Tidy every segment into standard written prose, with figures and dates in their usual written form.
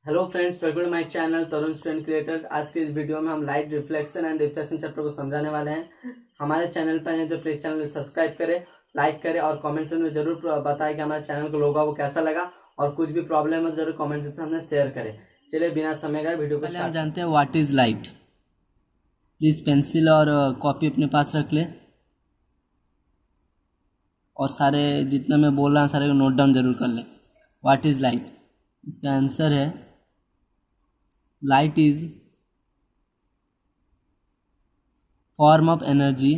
Hello friends, welcome to my channel Tarun student creator. आज के इस वीडियो में हम light reflection and reflection chapter को समझाने वाले हैं। हमारे चैनल पर हैं तो प्लीज चैनल को सब्सक्राइब करें, लाइक करें और कमेंट सेक्शन में जरूर बताएं कि हमारे चैनल को लोगो वो कैसा लगा और कुछ भी प्रॉब्लम है तो जरूर कमेंट सेक्शन में शेयर करें। चलिए बिना समय का वीडियो को स्टार्ट जानते हैं what is light. Please pencil और कॉपी अपने पास रख ले और सारे जितना मैं बोल रहा हूँ सारे को नोट डाउन जरूर कर ले। व्हाट इज लाइट, इसका आंसर है light is form of energy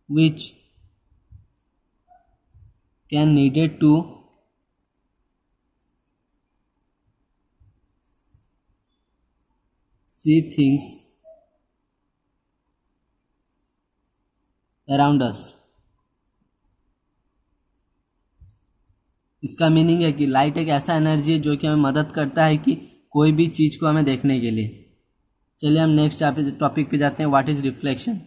which can needed to see things around us। इसका मीनिंग है कि लाइट एक ऐसा एनर्जी है जो कि हमें मदद करता है कि कोई भी चीज़ को हमें देखने के लिए। चलिए हम नेक्स्ट टॉपिक पे जाते हैं, व्हाट इज रिफ्लेक्शन।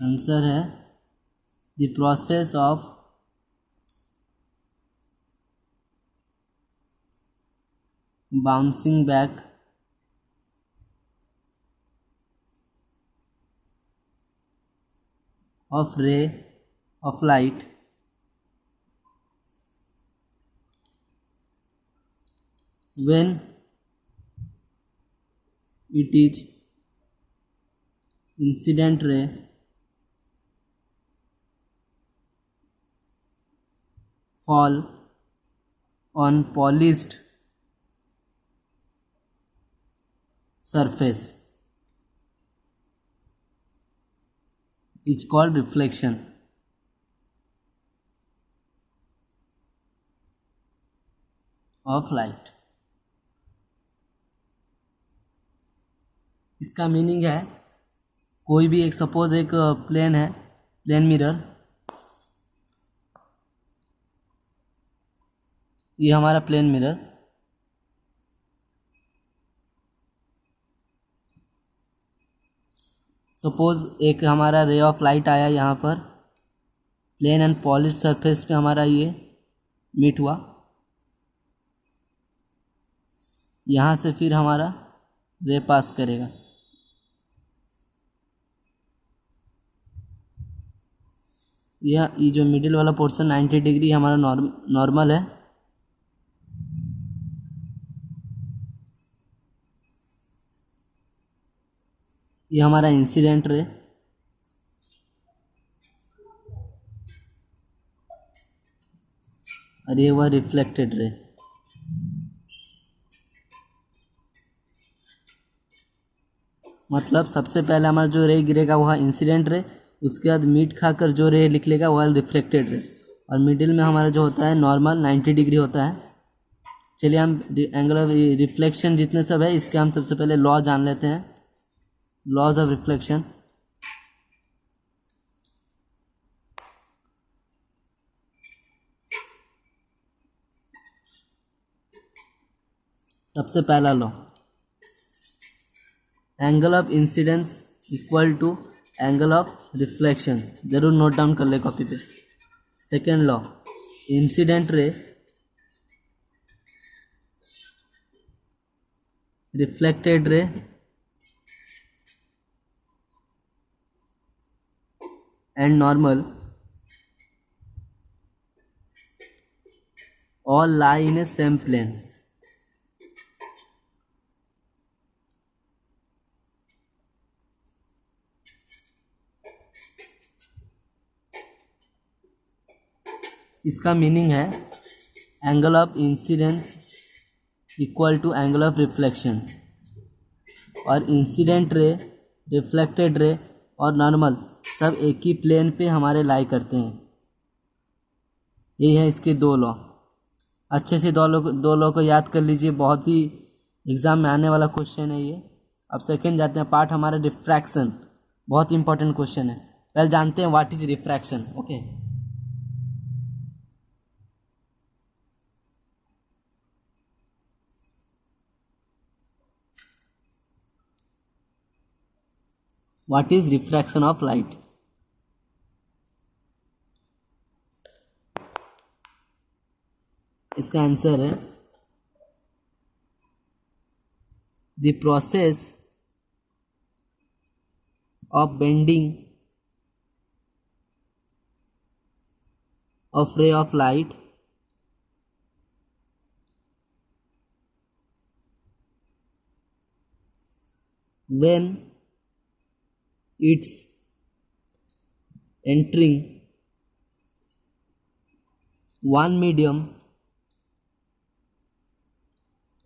आंसर है the process of bouncing back of ray of light when it is incident ray fall on polished surface is called reflection of light। इसका मीनिंग है कोई भी एक सपोज एक प्लेन है, प्लेन मिरर, ये हमारा प्लेन मिरर, सपोज एक हमारा रे ऑफ लाइट आया यहाँ पर प्लेन एंड पॉलिश सरफेस पे, हमारा ये मीट हुआ, यहाँ से फिर हमारा रे पास करेगा। ये जो मिडिल वाला पोर्शन 90 डिग्री हमारा नॉर्मल है, ये हमारा इंसिडेंट रे, और ये हुआ रिफ्लेक्टेड रे। मतलब सबसे पहले हमारा जो रे गिरेगा वह इंसिडेंट रे, उसके बाद मीट खाकर जो रे निकलेगा वह रिफ्लेक्टेड रे, और मिडिल में हमारा जो होता है नॉर्मल 90 डिग्री होता है। चलिए हम एंगल ऑफ रिफ्लेक्शन जितने सब है इसके हम सबसे पहले लॉ जान लेते हैं, लॉज ऑफ रिफ्लेक्शन। सबसे पहला law, angle of incidence equal to angle of reflection, जरूर नोट डाउन कर ले कॉपी पे। Second law, incident ray reflected ray and normal all lie in a same plane। इसका मीनिंग है angle of incidence equal to angle of reflection, और incident ray, reflected ray और normal सब एक ही plane पे हमारे लाई करते हैं। यही है इसके दो लॉ। अच्छे से दो लॉ को याद कर लीजिए, बहुत ही एग्ज़ाम में आने वाला क्वेश्चन है ये। अब सेकंड जाते हैं पार्ट हमारा रिफ्रैक्शन, बहुत इंपॉर्टेंट क्वेश्चन है। पहले जानते हैं what is refraction. Okay, what is refraction of light? इसका आंसर है the process of bending of ray of light when it's entering one medium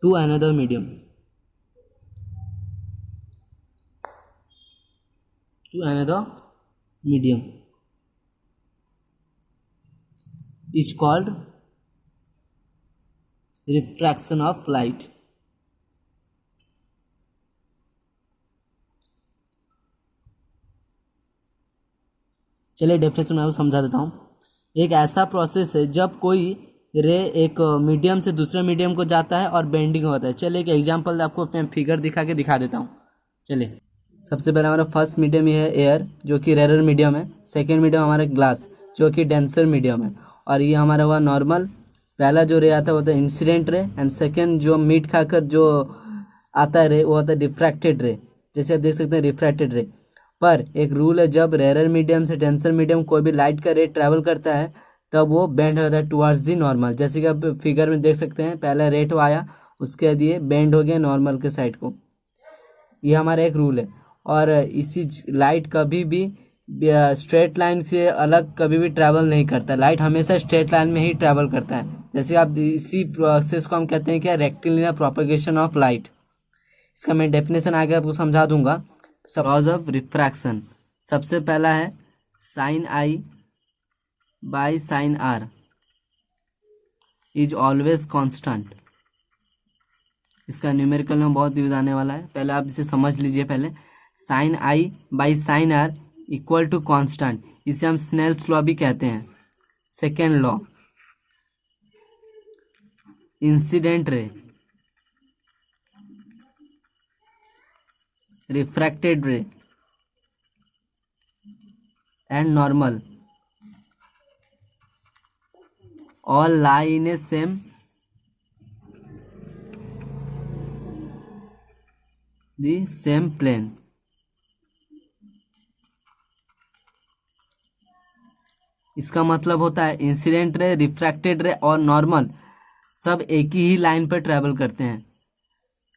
to another medium is called refraction of light. चलिए definition मैं आपको समझा देता हूँ। एक ऐसा प्रोसेस है जब कोई रे एक मीडियम से दूसरे मीडियम को जाता है और बेंडिंग होता है। चलिए एक एग्जांपल आपको मैं फिगर दिखा देता हूँ। चलिए सबसे पहले हमारा फर्स्ट मीडियम ये है एयर, जो कि रेयर मीडियम है। सेकेंड मीडियम हमारा ग्लास, जो कि डेंसर मीडियम है। और ये हमारा हुआ नॉर्मल। पहला जो रे आता है वो होता है इंसिडेंट रे, एंड सेकेंड जो मीट खाकर जो आता है रे वो होता है डिफ्रैक्टेड रे। जैसे आप देख सकते हैं रिफ्रैक्टेड रे। पर एक रूल है, जब रेयर मीडियम से डेंसर मीडियम कोई भी लाइट का रे ट्रैवल करता है तब वो बेंड होता है टुवर्ड्स दी नॉर्मल। जैसे कि आप फिगर में देख सकते हैं, पहला रेट आया, उसके बाद ये बेंड हो गया नॉर्मल के साइड को। ये हमारा एक रूल है। और इसी लाइट कभी भी स्ट्रेट लाइन से अलग कभी भी ट्रैवल नहीं करता। लाइट हमेशा स्ट्रेट लाइन में ही ट्रैवल करता है। जैसे आप इसी प्रोसेस को हम कहते हैं क्या, रेक्टिलिनियर प्रोपेगेशन ऑफ लाइट। इसका मैं डेफिनेशन आगे आपको समझा दूंगा। लॉज ऑफ रिफ्रैक्शन, सबसे पहला है sine i by sine r is always constant. इसका न्यूमेरिकल में बहुत यूज आने वाला है, पहले आप इसे समझ लीजिए। पहले sine i by sine r equal to constant, इसे हम स्नेल्स लॉ भी कहते हैं। Second law, incident ray, refracted ray and normal all lie in a same plane। इसका मतलब होता है इंसिडेंट रे, रिफ्रैक्टेड रे और नॉर्मल सब एक ही लाइन पर ट्रैवल करते हैं।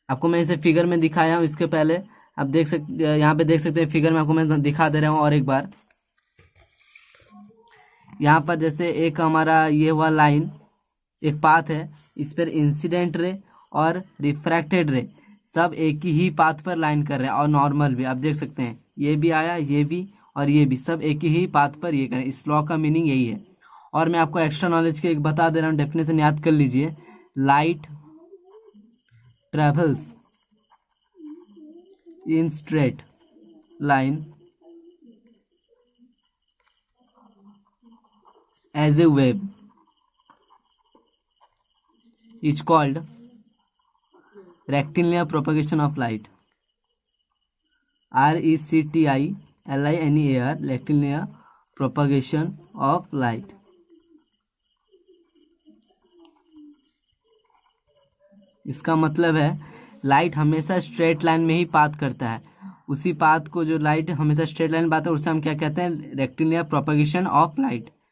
आपको मैं इसे फिगर में दिखाया हूँ। इसके पहले आप देख सकते, यहाँ पे देख सकते हैं फिगर में आपको मैं दिखा दे रहा हूँ और एक बार। यहाँ पर जैसे एक हमारा ये हुआ लाइन, एक पाथ है, इस पर इंसिडेंट रे और रिफ्रैक्टेड रे सब एक ही पाथ पर लाइन कर रहे हैं। और नॉर्मल भी आप देख सकते हैं, ये भी आया, ये भी और ये भी, सब एक ही पाथ पर ये करें। इस लॉ का मीनिंग यही है। और मैं आपको एक्स्ट्रा नॉलेज के एक बता दे रहा हूँ, डेफिनेशन याद कर लीजिए। Light travels in straight line as a wave is called rectilinear propagation of light। RECTILINEAR, rectilinear propagation of light। इसका मतलब है लाइट हमेशा स्ट्रेट लाइन में ही पाथ करता है। उसी पाथ को जो लाइट हमेशा स्ट्रेट लाइन पाथ है उसे हम क्या कहते हैं, रेक्टिलिनियर प्रोपगेशन ऑफ लाइट।